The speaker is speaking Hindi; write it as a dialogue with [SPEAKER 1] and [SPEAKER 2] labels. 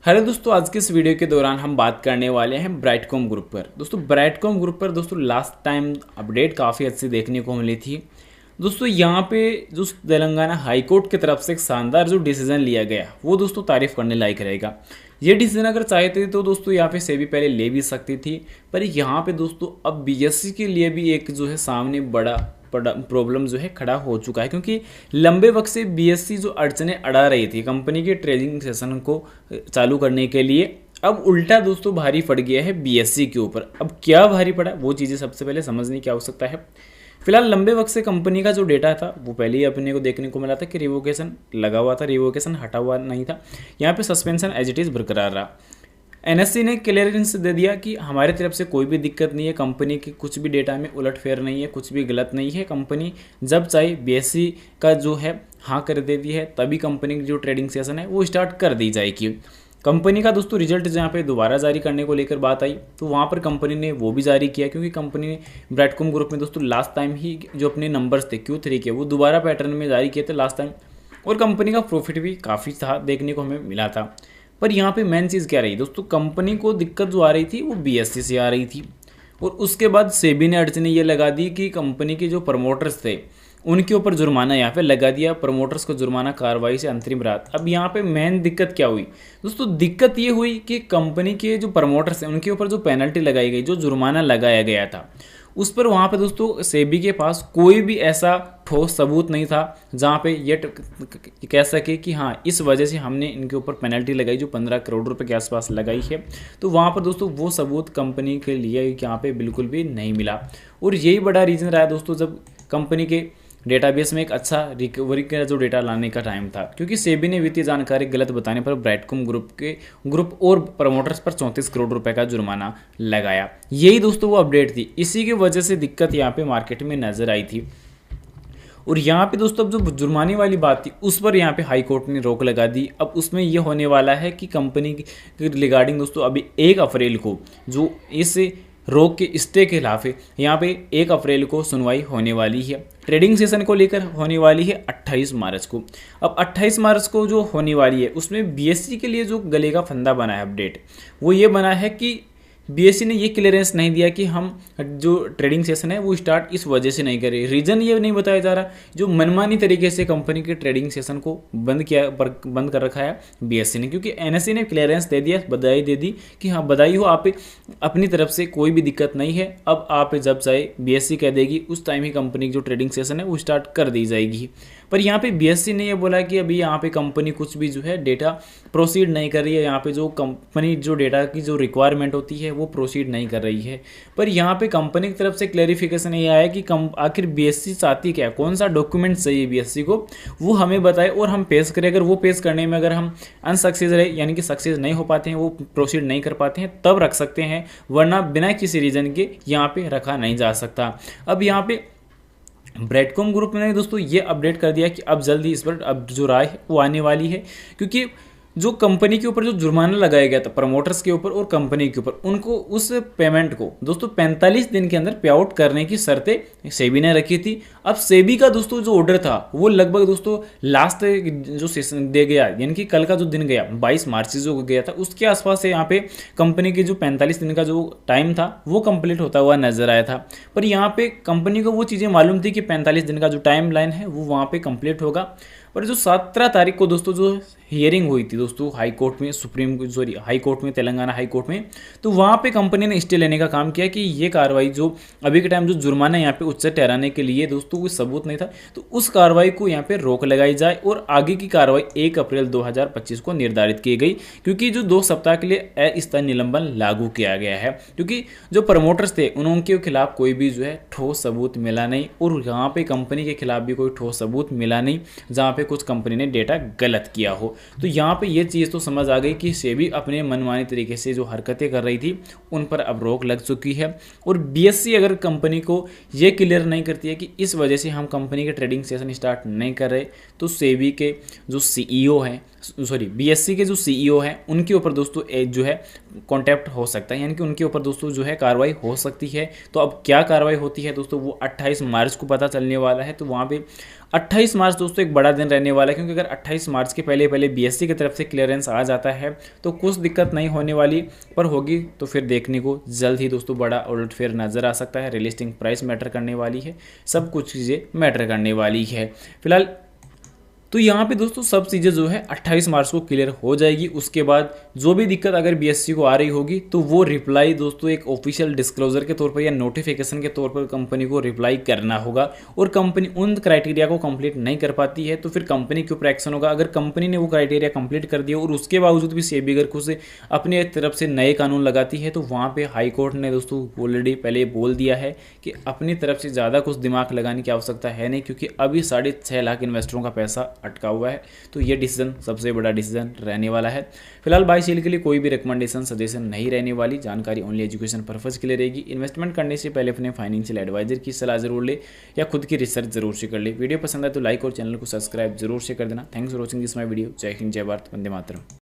[SPEAKER 1] हेलो दोस्तों, आज के इस वीडियो के दौरान हम बात करने वाले हैं ब्राइटकॉम ग्रुप पर। दोस्तों ब्राइटकॉम ग्रुप पर दोस्तों लास्ट टाइम अपडेट काफ़ी अच्छी देखने को मिली थी। दोस्तों यहाँ पे जो तेलंगाना हाई कोर्ट की तरफ से एक शानदार जो डिसीजन लिया गया वो दोस्तों तारीफ करने लायक रहेगा। ये डिसीजन अगर चाहते तो दोस्तों यहाँ पे सेबी पहले ले भी सकती थी, पर यहाँ पे दोस्तों अब बीएससी के लिए भी एक जो है सामने बड़ा प्रॉब्लम जो है खड़ा हो चुका है, क्योंकि लंबे वक्त से बीएससी जो अड़चने अड़ा रही थी कंपनी के ट्रेडिंग सेशन को चालू करने के लिए, अब उल्टा दोस्तों भारी पड़ गया है बीएससी के ऊपर। अब क्या भारी पड़ा वो चीज़ें सबसे पहले समझने की आवश्यकता है। फिलहाल लंबे वक्त से कंपनी का जो डेटा था वो पहले ही अपने को देखने को मिला था कि रिवोकेशन लगा हुआ था, रिवोकेशन हटा हुआ नहीं था। यहाँ पे सस्पेंशन एज इट इज़ बरकरार रहा। एनएससी ने क्लियरेंस दे दिया कि हमारी तरफ से कोई भी दिक्कत नहीं है, कंपनी की कुछ भी डेटा में उलटफेर नहीं है, कुछ भी गलत नहीं है। कंपनी जब चाहे बीएससी का जो है हाँ कर देती है, तभी कंपनी की जो ट्रेडिंग सेशन है वो स्टार्ट कर दी जाएगी। कंपनी का दोस्तों रिजल्ट जहाँ पे दोबारा जारी करने को लेकर बात आई तो वहाँ पर कंपनी ने वो भी जारी किया, क्योंकि कंपनी ने ब्राइटकॉम ग्रुप में दोस्तों लास्ट टाइम ही जो अपने नंबर्स थे Q3 के वो दोबारा पैटर्न में जारी किए थे लास्ट टाइम, और कंपनी का प्रॉफिट भी काफ़ी था देखने को हमें मिला था। पर यहाँ पे मेन चीज़ क्या रही दोस्तों, कंपनी को दिक्कत जो आ रही थी वो बीएससी से आ रही थी, और उसके बाद सेबी ने अड़चने ये लगा दी कि कंपनी के जो प्रमोटर्स थे उनके ऊपर जुर्माना यहाँ पे लगा दिया। प्रमोटर्स को जुर्माना कार्रवाई से अंतरिम राहत। अब यहाँ पे मेन दिक्कत क्या हुई दोस्तों, दिक्कत ये हुई कि कंपनी के जो प्रमोटर्स हैं उनके ऊपर जो पेनल्टी लगाई गई, जो जुर्माना लगाया गया था, उस पर वहाँ पे दोस्तों सेबी के पास कोई भी ऐसा ठोस सबूत नहीं था जहाँ पे ये कह सके कि हाँ इस वजह से हमने इनके ऊपर पेनल्टी लगाई जो 15 करोड़ रुपए के आसपास लगाई है। तो वहाँ पर दोस्तों वो सबूत कंपनी के लिए यहाँ पे बिल्कुल भी नहीं मिला, और यही बड़ा रीज़न रहा दोस्तों जब कंपनी के डेटाबेस में एक अच्छा रिकवरी का जो डेटा लाने का टाइम था, क्योंकि सेबी ने वित्तीय जानकारी गलत बताने पर ब्राइटकॉम ग्रुप और प्रमोटर्स पर 34 करोड़ रुपए का जुर्माना लगाया। यही दोस्तों वो अपडेट थी, इसी की वजह से दिक्कत यहाँ पे मार्केट में नजर आई थी। और यहाँ पे दोस्तों अब जो जुर्माने वाली बात थी उस पर यहाँ पे हाई कोर्ट ने रोक लगा दी। अब उसमें ये होने वाला है कि कंपनी की रिगार्डिंग दोस्तों अभी 1 अप्रैल को जो इस रोक के स्टे के खिलाफ है, यहाँ पे 1 अप्रैल को सुनवाई होने वाली है। ट्रेडिंग सेशन को लेकर होने वाली है 28 मार्च को। अब 28 मार्च को जो होने वाली है उसमें बीएससी के लिए जो गले का फंदा बना है अपडेट, वो ये बना है कि बीएससी ने ये क्लियरेंस नहीं दिया कि हम जो ट्रेडिंग सेशन है वो स्टार्ट इस वजह से नहीं करें। रीज़न ये नहीं बताया जा रहा, जो मनमानी तरीके से कंपनी के ट्रेडिंग सेशन को बंद कर रखा है बीएससी ने, क्योंकि एनएससी ने क्लियरेंस दे दिया, बधाई दे दी कि हाँ बधाई हो, आप अपनी तरफ से कोई भी दिक्कत नहीं है। अब आप जब चाहे बीएससी कह देगी उस टाइम ही कंपनी की जो ट्रेडिंग सेशन है वो स्टार्ट कर दी जाएगी। पर यहाँ पे बीएससी ने ये बोला कि अभी यहाँ पे कंपनी कुछ भी जो है डेटा प्रोसीड नहीं कर रही है, यहाँ पे जो कंपनी जो डेटा की जो रिक्वायरमेंट होती है वो प्रोसीड नहीं कर रही है। पर यहाँ पे कंपनी की तरफ से क्लैरिफिकेशन ये आया कि आखिर बीएससी चाहती क्या, कौन सा डॉक्यूमेंट चाहिए बीएससी को, वो हमें बताए और हम पेश करें। अगर वो पेश करने में अगर हम अनसक्सेस रहे, यानी कि सक्सेस नहीं हो पाते हैं, वो प्रोसीड नहीं कर पाते हैं, तब रख सकते हैं, वरना बिना किसी रीज़न के यहाँ पे रखा नहीं जा सकता। अब यहाँ पे ब्राइटकॉम ग्रुप ने दोस्तों ये अपडेट कर दिया कि अब जल्दी इस पर अब जो राय है वो आने वाली है, क्योंकि जो कंपनी के ऊपर जो जुर्माना लगाया गया था प्रमोटर्स के ऊपर और कंपनी के ऊपर, उनको उस पेमेंट को दोस्तों 45 दिन के अंदर पे आउट करने की शर्तें सेबी ने रखी थी। अब सेबी का दोस्तों जो ऑर्डर था वो लगभग दोस्तों लास्ट जो सेशन दे गया, यानी कि कल का जो दिन गया 22 मार्च जो गया था उसके आसपास से यहाँ पे कंपनी की जो 45 दिन का जो टाइम था वो कंप्लीट होता हुआ नजर आया था। पर यहाँ पे कंपनी को वो चीज़ें मालूम थी कि 45 दिन का जो टाइम लाइन है वो वहाँ पे कंप्लीट होगा। पर जो 17 तारीख को दोस्तों जो हियरिंग हुई थी दोस्तों हाई कोर्ट में, हाई कोर्ट में, तेलंगाना हाई कोर्ट में, तो वहाँ पे कंपनी ने स्टे लेने का काम किया कि ये कार्रवाई जो अभी के टाइम जो जुर्माना यहाँ पे उच्च ठहराने के लिए दोस्तों कोई सबूत नहीं था, तो उस कार्रवाई को यहाँ पे रोक लगाई जाए और आगे की कार्रवाई 1 अप्रैल 2025 को निर्धारित की गई, क्योंकि जो 2 सप्ताह के लिए अस्थायी निलंबन लागू किया गया है, क्योंकि जो प्रमोटर्स थे उनके खिलाफ कोई भी जो है ठोस सबूत मिला नहीं, और यहाँ पे कंपनी के खिलाफ भी कोई ठोस सबूत मिला नहीं जहाँ पे कुछ कंपनी ने डेटा गलत किया हो। तो यहाँ पे ये चीज़ तो समझ आ गई कि सेबी अपने मनमानी तरीके से जो हरकतें कर रही थी उन पर अब रोक लग चुकी है। और बीएससी अगर कंपनी को ये क्लियर नहीं करती है कि इस वजह से हम कंपनी के ट्रेडिंग सेशन स्टार्ट नहीं कर रहे, तो सेबी के जो सीईओ हैं, बीएससी के जो सीईओ हैं, उनके ऊपर दोस्तों जो है कॉन्टैक्ट हो सकता है, यानी कि उनके ऊपर दोस्तों जो है कार्रवाई हो सकती है। तो अब क्या कार्रवाई होती है दोस्तों वो 28 मार्च को पता चलने वाला है। तो वहाँ पे 28 मार्च दोस्तों एक बड़ा दिन रहने वाला है, क्योंकि अगर 28 मार्च के पहले पहले बीएससी की तरफ से क्लियरेंस आ जाता है तो कुछ दिक्कत नहीं होने वाली, पर होगी तो फिर देखने को जल्द ही दोस्तों बड़ा उलटफेर नज़र आ सकता है। रिलिस्टिंग प्राइस मैटर करने वाली है, सब कुछ चीज़ें मैटर करने वाली है फिलहाल। तो यहाँ पे दोस्तों सब चीज़ें जो है 28 मार्च को क्लियर हो जाएगी। उसके बाद जो भी दिक्कत अगर बीएससी को आ रही होगी तो वो रिप्लाई दोस्तों एक ऑफिशियल डिस्क्लोजर के तौर पर या नोटिफिकेशन के तौर पर कंपनी को रिप्लाई करना होगा। और कंपनी उन क्राइटेरिया को कंप्लीट नहीं कर पाती है तो फिर कंपनी के ऊपर एक्शन होगा। अगर कंपनी ने वो क्राइटेरिया कंप्लीट कर दिया और उसके बावजूद भी सेबी अगर खुद से अपने तरफ से नए कानून लगाती है तो वहाँ पर हाई कोर्ट ने दोस्तों ऑलरेडी पहले बोल दिया है कि अपनी तरफ से ज़्यादा कुछ दिमाग लगाने की आवश्यकता है नहीं, क्योंकि अभी 6.5 लाख इन्वेस्टरों का पैसा अटका हुआ है। तो ये डिसीजन सबसे बड़ा डिसीजन रहने वाला है। फिलहाल बाय सेल के लिए कोई भी रिकमेंडेशन सजेशन नहीं रहने वाली, जानकारी ओनली एजुकेशन पर्पज के लिए रहेगी। इन्वेस्टमेंट करने से पहले अपने फाइनेंशियल एडवाइजर की सलाह जरूर ले या खुद की रिसर्च जरूर से कर ले। वीडियो पसंद आए तो लाइक और चैनल को सब्सक्राइब जरूर से कर देना। Thanks for watching this my video. जय हिंद, जय भारत, वंदे मातरम।